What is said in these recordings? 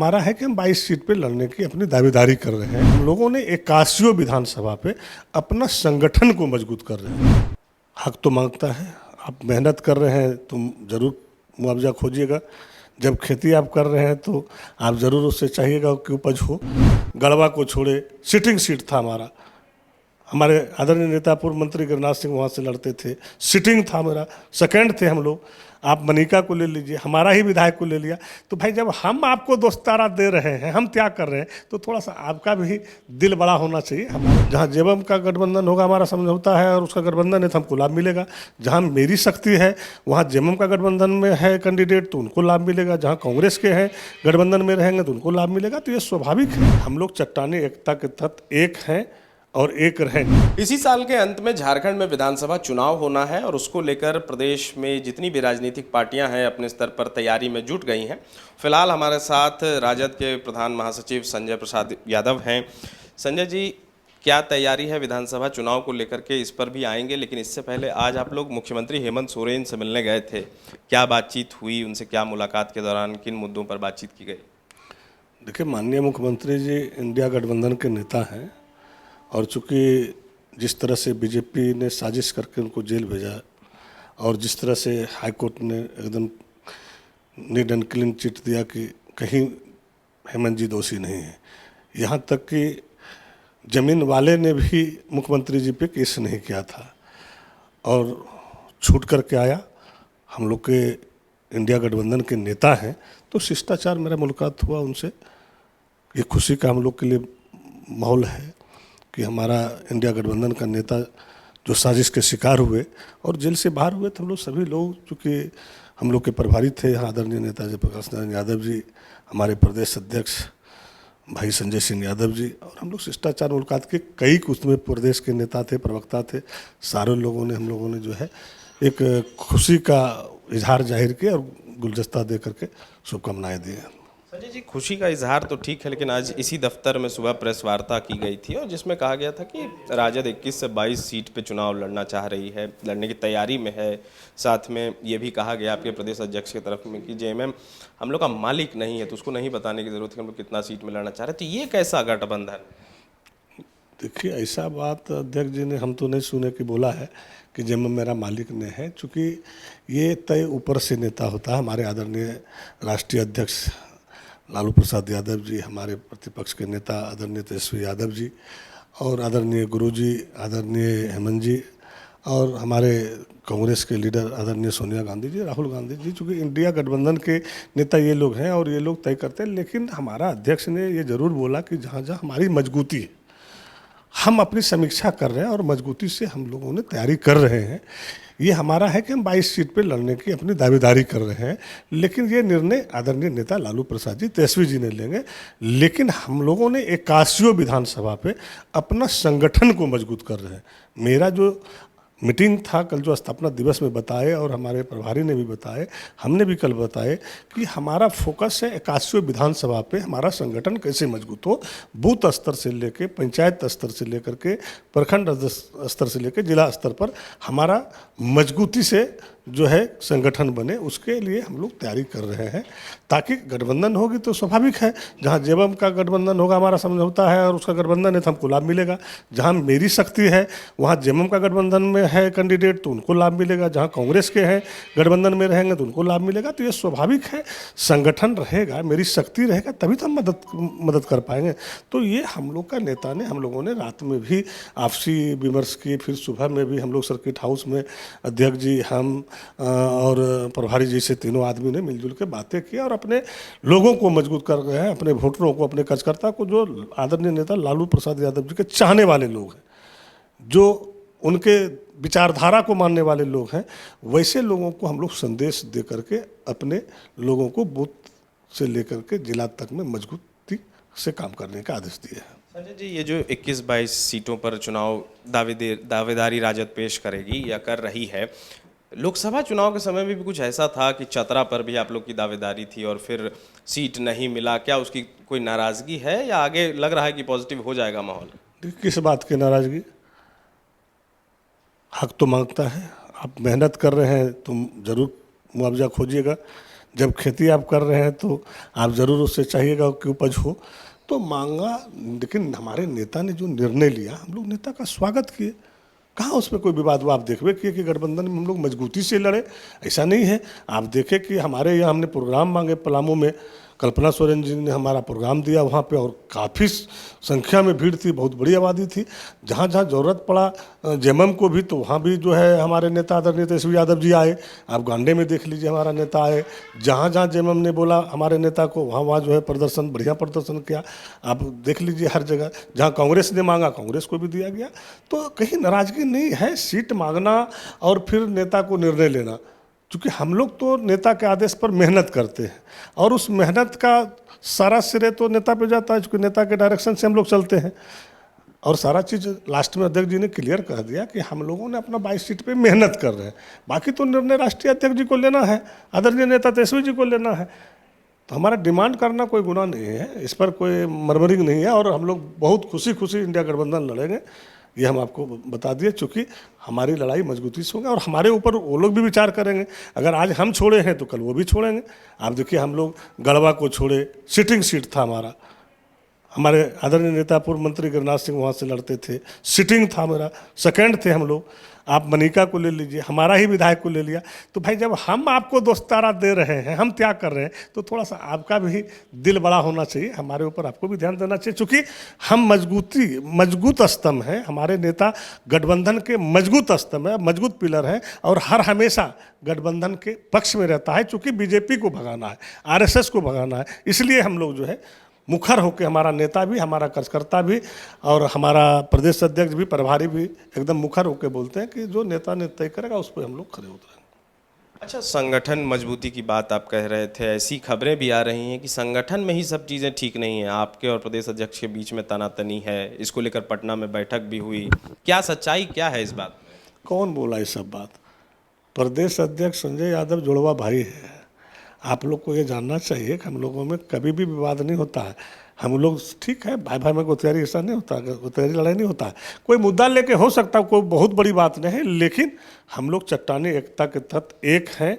हमारा है कि हम 22 सीट पे लड़ने की अपनी दावेदारी कर रहे हैं। हम लोगों ने 81 विधानसभा पे अपना संगठन को मजबूत कर रहे हैं। हक तो मांगता है, आप मेहनत कर रहे हैं तो जरूर मुआवजा खोजिएगा। जब खेती आप कर रहे हैं तो आप जरूर उससे चाहिएगा कि उपज हो। गढ़वा को छोड़े, सिटिंग सीट था हमारे आदरणीय नेता पूर्व मंत्री गिरिराज सिंह वहाँ से लड़ते थे, सिटिंग था मेरा, सेकंड थे हम लोग। आप मनिका को ले लीजिए, हमारा ही विधायक को ले लिया। तो भाई जब हम आपको दोस्तारा दे रहे हैं, हम त्याग कर रहे हैं, तो थोड़ा सा आपका भी दिल बड़ा होना चाहिए। हमारे जहाँ जेबम का गठबंधन होगा, हमारा समझौता है और उसका गठबंधन है तो हमको लाभ मिलेगा। जहाँ मेरी शक्ति है वहाँ जेबम का गठबंधन में है कैंडिडेट तो उनको लाभ मिलेगा। जहाँ कांग्रेस के हैं गठबंधन में रहेंगे तो उनको लाभ मिलेगा। तो ये स्वाभाविक है, हम लोग चट्टानी एकता के तहत एक हैं और एक रहेंगे। इसी साल के अंत में झारखंड में विधानसभा चुनाव होना है और उसको लेकर प्रदेश में जितनी भी राजनीतिक पार्टियां हैं अपने स्तर पर तैयारी में जुट गई हैं। फिलहाल हमारे साथ राजद के प्रधान महासचिव संजय प्रसाद यादव हैं। संजय जी, क्या तैयारी है विधानसभा चुनाव को लेकर के, इस पर भी आएंगे, लेकिन इससे पहले आज आप लोग मुख्यमंत्री हेमंत सोरेन से मिलने गए थे। क्या बातचीत हुई उनसे, क्या मुलाकात के दौरान किन मुद्दों पर बातचीत की गई? देखिए, माननीय मुख्यमंत्री जी इंडिया गठबंधन के नेता हैं और चूंकि जिस तरह से बीजेपी ने साजिश करके उनको जेल भेजा और जिस तरह से हाईकोर्ट ने एकदम नीट एंड क्लीन चिट दिया कि कहीं हेमंत जी दोषी नहीं है, यहाँ तक कि जमीन वाले ने भी मुख्यमंत्री जी पे केस नहीं किया था और छूट करके आया। हम लोग के इंडिया गठबंधन के नेता हैं तो शिष्टाचार मेरा मुलाकात हुआ उनसे। ये खुशी का हम लोग के लिए माहौल है कि हमारा इंडिया गठबंधन का नेता जो साजिश के शिकार हुए और जेल से बाहर हुए, तो हम लोग सभी लोग, चूँकि हम लोग के प्रभारी थे आदरणीय नेता जयप्रकाश नारायण यादव जी, हमारे प्रदेश अध्यक्ष भाई संजय सिंह यादव जी, और हम लोग शिष्टाचार मुलाकात के कई उसमें प्रदेश के नेता थे, प्रवक्ता थे, सारे लोगों ने, हम लोगों ने जो है एक खुशी का इजहार जाहिर किया और गुलदस्ता दे करके शुभकामनाएँ दी। संजय जी, खुशी का इजहार तो ठीक है, लेकिन आज इसी दफ्तर में सुबह प्रेस वार्ता की गई थी और जिसमें कहा गया था कि राजद 21 से 22 सीट पे चुनाव लड़ना चाह रही है, लड़ने की तैयारी में है। साथ में ये भी कहा गया आपके प्रदेश अध्यक्ष की तरफ में कि जेएमएम हम लोग का मालिक नहीं है, तो उसको नहीं बताने की जरूरत है कि हम लोग कितना सीट में लड़ना चाह रहे हैं। तो ये कैसा गठबंधन? देखिए, ऐसा बात अध्यक्ष जी ने हम तो नहीं सुने कि बोला है कि जेएमएम मेरा मालिक नहीं है, चूँकि ये तय ऊपर से नेता होता है। हमारे आदरणीय राष्ट्रीय अध्यक्ष लालू प्रसाद यादव जी, हमारे प्रतिपक्ष के नेता आदरणीय तेजस्वी यादव जी और आदरणीय गुरु जी, आदरणीय हेमंत जी और हमारे कांग्रेस के लीडर आदरणीय सोनिया गांधी जी, राहुल गांधी जी, चूँकि इंडिया गठबंधन के नेता ये लोग हैं और ये लोग तय करते हैं। लेकिन हमारा अध्यक्ष ने ये जरूर बोला कि जहाँ जहाँ हमारी मजबूती है हम अपनी समीक्षा कर रहे हैं और मजबूती से हम लोगों ने तैयारी कर रहे हैं। ये हमारा है कि हम 22 सीट पे लड़ने की अपनी दावेदारी कर रहे हैं, लेकिन ये निर्णय आदरणीय नेता लालू प्रसाद जी, तेजस्वी जी ने लेंगे। लेकिन हम लोगों ने 81 विधानसभा पे अपना संगठन को मजबूत कर रहे हैं। मेरा जो मीटिंग था कल, जो स्थापना दिवस में बताए और हमारे प्रभारी ने भी बताए, हमने भी कल बताए कि हमारा फोकस है 81 विधानसभा पे हमारा संगठन कैसे मजबूत हो। बूथ स्तर से लेके पंचायत स्तर से लेकर के प्रखंड स्तर से लेकर जिला स्तर पर हमारा मजबूती से जो है संगठन बने, उसके लिए हम लोग तैयारी कर रहे हैं। ताकि गठबंधन होगी तो स्वाभाविक है, जहाँ जेबम का गठबंधन होगा, हमारा समझौता है और उसका गठबंधन है तो हमको लाभ मिलेगा। जहाँ मेरी शक्ति है वहाँ जेबम का गठबंधन में है कैंडिडेट तो उनको लाभ मिलेगा। जहाँ कांग्रेस के हैं गठबंधन में रहेंगे तो उनको लाभ मिलेगा। तो ये स्वाभाविक है, संगठन रहेगा, मेरी शक्ति रहेगा तभी तो हम मदद कर पाएंगे। तो ये हम लोग का नेता ने, हम लोगों ने रात में भी आपसी विमर्श किए, फिर सुबह में भी हम लोग सर्किट हाउस में अध्यक्ष जी, हम और प्रभारी जी से तीनों आदमी ने मिलजुल के बातें की और अपने लोगों को मजबूत कर रहे हैं, अपने वोटरों को, अपने कार्यकर्ता को, जो आदरणीय नेता लालू प्रसाद यादव जी के चाहने वाले लोग हैं, जो उनके विचारधारा को मानने वाले लोग हैं, वैसे लोगों को हम लोग संदेश दे करके अपने लोगों को बूथ से लेकर के जिला तक में मजबूती से काम करने का आदेश दिए हैं। संजय जी, ये जो 21-22 सीटों पर चुनाव दावेदारी राजद पेश करेगी या कर रही है, लोकसभा चुनाव के समय में भी कुछ ऐसा था कि चतरा पर भी आप लोग की दावेदारी थी और फिर सीट नहीं मिला। क्या उसकी कोई नाराजगी है या आगे लग रहा है कि पॉजिटिव हो जाएगा माहौल? किस बात की नाराजगी? हक तो मांगता है, आप मेहनत कर रहे हैं तो जरूर मुआवजा खोजिएगा। जब खेती आप कर रहे हैं तो आप ज़रूर उससे चाहिएगा कि उपज हो, तो मांगा। लेकिन हमारे नेता ने जो निर्णय लिया, हम लोग नेता का स्वागत किए। कहाँ उसमें कोई विवाद हुआ? आप देखबे किए कि गठबंधन में हम लोग मजबूती से लड़े, ऐसा नहीं है। आप देखें कि हमारे यहाँ हमने प्रोग्राम मांगे पलामू में, कल्पना सोरेन जी ने हमारा प्रोग्राम दिया वहाँ पे, और काफ़ी संख्या में भीड़ थी, बहुत बड़ी आबादी थी। जहाँ जहाँ ज़रूरत पड़ा जेएमएम को भी, तो वहाँ भी जो है हमारे नेता आदरणीय तेजस्वी यादव जी आए। आप गांडे में देख लीजिए हमारा नेता आए। जहाँ जहाँ जेएमएम ने बोला हमारे नेता को, वहाँ वहाँ जो है प्रदर्शन, बढ़िया प्रदर्शन किया। आप देख लीजिए हर जगह। जहाँ कांग्रेस ने मांगा, कांग्रेस को भी दिया गया। तो कहीं नाराज़गी नहीं है। सीट मांगना और फिर नेता को निर्णय लेना, क्योंकि हम लोग तो नेता के आदेश पर मेहनत करते हैं, और उस मेहनत का सारा श्रेय तो नेता पे जाता है, क्योंकि नेता के डायरेक्शन से हम लोग चलते हैं। और सारा चीज़ लास्ट में अध्यक्ष जी ने क्लियर कर दिया कि हम लोगों ने अपना 22 सीट पे मेहनत कर रहे हैं। बाकी तो निर्णय राष्ट्रीय अध्यक्ष जी को लेना है, आदरणीय नेता तेजस्वी जी को लेना है। तो हमारा डिमांड करना कोई गुनाह नहीं है, इस पर कोई मरमरिंग नहीं है। और हम लोग बहुत खुशी खुशी इंडिया गठबंधन लड़ेंगे, ये हम आपको बता दिए। चूँकि हमारी लड़ाई मजबूती से होगी, और हमारे ऊपर वो लोग भी विचार करेंगे। अगर आज हम छोड़े हैं तो कल वो भी छोड़ेंगे। आप देखिए, हम लोग गढ़वा को छोड़े, सिटिंग सीट था हमारा। हमारे आदरणीय नेता पूर्व मंत्री गिरिराज सिंह वहाँ से लड़ते थे, सिटिंग था मेरा, सेकंड थे हम लोग। आप मनिका को ले लीजिए, हमारा ही विधायक को ले लिया। तो भाई, जब हम आपको दोस्तारा दे रहे हैं, हम त्याग कर रहे हैं, तो थोड़ा सा आपका भी दिल बड़ा होना चाहिए। हमारे ऊपर आपको भी ध्यान देना चाहिए, क्योंकि हम मजबूत स्तंभ हैं। हमारे नेता गठबंधन के मजबूत स्तंभ है, मजबूत पिलर है, और हर हमेशा गठबंधन के पक्ष में रहता है, क्योंकि बीजेपी को भगाना है, आरएसएस को भगाना है। इसलिए हम लोग जो है मुखर होकर, हमारा नेता भी, हमारा कार्यकर्ता भी, और हमारा प्रदेश अध्यक्ष भी, प्रभारी भी एकदम मुखर होकर बोलते हैं कि जो नेता ने तय करेगा उस पर हम लोग खड़े उतरेंगे। अच्छा, संगठन मजबूती की बात आप कह रहे थे, ऐसी खबरें भी आ रही हैं कि संगठन में ही सब चीज़ें ठीक नहीं हैं, आपके और प्रदेश अध्यक्ष के बीच में तनातनी है। इसको लेकर पटना में बैठक भी हुई। क्या सच्चाई क्या है इस बात में? कौन बोला ये सब बात? प्रदेश अध्यक्ष संजय यादव जुड़वा भाई है। आप लोग को ये जानना चाहिए कि हम लोगों में कभी भी विवाद नहीं होता है। हम लोग ठीक है, भाई भाई में गोतियारी ऐसा नहीं होता, गोतियारी लड़ाई नहीं होता है। कोई मुद्दा लेके हो सकता है, कोई बहुत बड़ी बात नहीं है, लेकिन हम लोग चट्टानी एकता के तहत एक हैं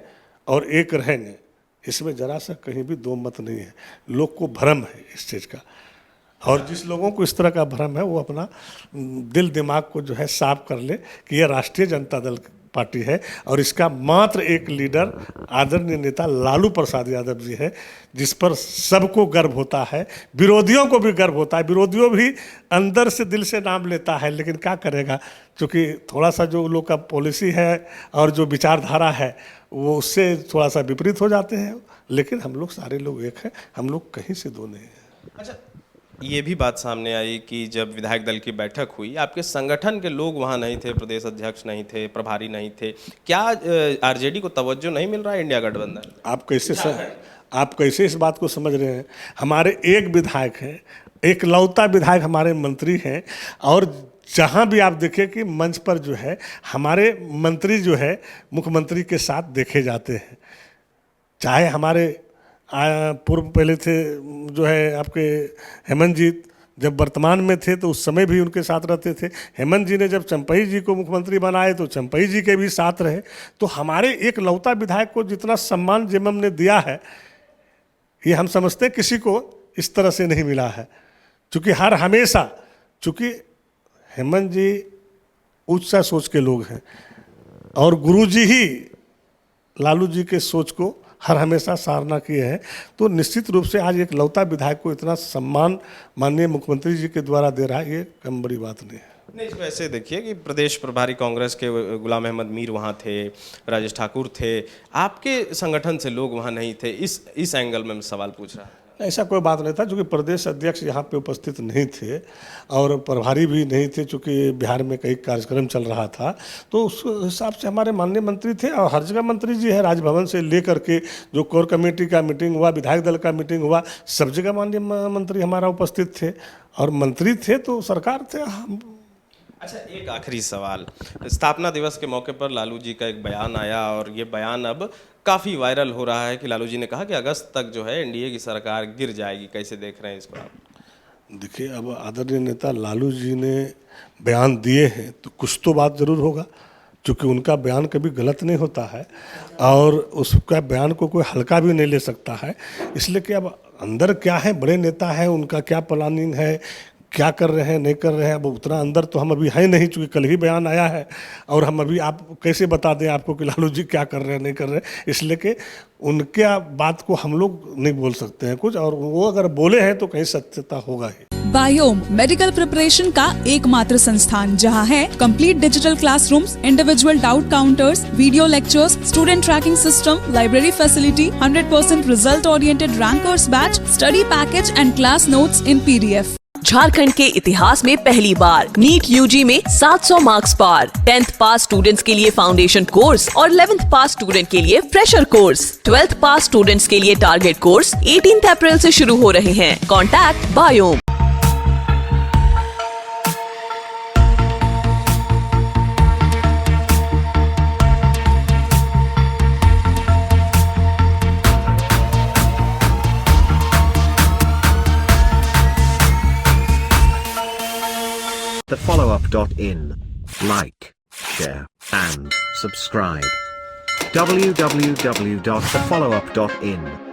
और एक रहेंगे। इसमें जरा सा कहीं भी दो मत नहीं है। लोग को भ्रम है इस चीज़ का, और जिस लोगों को इस तरह का भ्रम है, वो अपना दिल दिमाग को जो है साफ कर ले कि यह राष्ट्रीय जनता दल पार्टी है, और इसका मात्र एक लीडर आदरणीय नेता लालू प्रसाद यादव जी है, जिस पर सबको गर्व होता है, विरोधियों को भी गर्व होता है। विरोधियों भी अंदर से दिल से नाम लेता है, लेकिन क्या करेगा, क्योंकि थोड़ा सा जो लोग का पॉलिसी है और जो विचारधारा है, वो उससे थोड़ा सा विपरीत हो जाते हैं। लेकिन हम लोग सारे लोग एक हैं, हम लोग कहीं से दो नहीं हैं। अच्छा, ये भी बात सामने आई कि जब विधायक दल की बैठक हुई, आपके संगठन के लोग वहाँ नहीं थे, प्रदेश अध्यक्ष नहीं थे, प्रभारी नहीं थे। क्या आरजेडी को तवज्जो नहीं मिल रहा है इंडिया गठबंधन? आप कैसे इस बात को समझ रहे हैं? हमारे एक विधायक हैं, एक लौता विधायक हमारे मंत्री हैं, और जहाँ भी आप देखें कि मंच पर जो है हमारे मंत्री जो है मुख्यमंत्री के साथ देखे जाते हैं। चाहे हमारे पूर्व पहले थे जो है आपके हेमंत जी, जब वर्तमान में थे तो उस समय भी उनके साथ रहते थे। हेमंत जी ने जब चंपई जी को मुख्यमंत्री बनाए तो चंपई जी के भी साथ रहे। तो हमारे एक लौता विधायक को जितना सम्मान जेएमएम ने दिया है, ये हम समझते हैं किसी को इस तरह से नहीं मिला है। चूँकि हर हमेशा, चूँकि हेमंत जी उच्च सोच के लोग हैं, और गुरुजी ही लालू जी के सोच को हर हमेशा सराहना किए हैं। तो निश्चित रूप से आज एक लौता विधायक को इतना सम्मान माननीय मुख्यमंत्री जी के द्वारा दे रहा है, ये कम बड़ी बात नहीं है। नहीं, इसको ऐसे देखिए कि प्रदेश प्रभारी कांग्रेस के गुलाम अहमद मीर वहाँ थे, राजेश ठाकुर थे, आपके संगठन से लोग वहाँ नहीं थे। इस एंगल में मैं सवाल पूछ रहा हूँ। ऐसा कोई बात नहीं था, क्योंकि प्रदेश अध्यक्ष यहाँ पे उपस्थित नहीं थे और प्रभारी भी नहीं थे, चूँकि बिहार में कई कार्यक्रम चल रहा था। तो उस हिसाब से हमारे माननीय मंत्री थे, और हर जगह मंत्री जी है। राजभवन से लेकर के जो कोर कमेटी का मीटिंग हुआ, विधायक दल का मीटिंग हुआ, सब जगह माननीय मंत्री हमारा उपस्थित थे, और मंत्री थे तो सरकार थे। अच्छा, एक आखिरी सवाल। स्थापना दिवस के मौके पर लालू जी का एक बयान आया, और ये बयान अब काफ़ी वायरल हो रहा है कि लालू जी ने कहा कि अगस्त तक जो है एनडीए की सरकार गिर जाएगी। कैसे देख रहे हैं इसको आप? देखिए, अब आदरणीय नेता लालू जी ने बयान दिए हैं तो कुछ तो बात ज़रूर होगा। चूँकि उनका बयान कभी गलत नहीं होता है और उसका बयान को कोई हल्का भी नहीं ले सकता है। इसलिए कि अब अंदर क्या है, बड़े नेता हैं, उनका क्या प्लानिंग है, क्या कर रहे हैं, नहीं कर रहे हैं, अब उतना अंदर तो हम अभी है नहीं, चूँकि कल ही बयान आया है और हम अभी आप कैसे बता दें आपको कि लालू जी क्या कर रहे हैं, नहीं कर रहे हैं। इसलिए कि उनके बात को हम लोग नहीं बोल सकते हैं कुछ, और वो अगर बोले हैं तो कहीं सत्यता होगा ही। बायोम मेडिकल प्रिपरेशन का एकमात्र संस्थान जहां है complete digital classrooms, individual doubt counters, video lectures, student tracking system, library facility, 100% result oriented rankers batch, study package and class notes in PDF। Jharkhand के इतिहास में पहली बार नीट यूजी में 700 मार्क्स पार, 10th पास स्टूडेंट्स के लिए फाउंडेशन कोर्स और 11th पास student के लिए फ्रेशर कोर्स। 12th पास स्टूडेंट्स के लिए टारगेट कोर्स 18 अप्रैल से शुरू हो रहे हैं। Contact biome. thefollowup.in. Like, share, and subscribe. www.thefollowup.in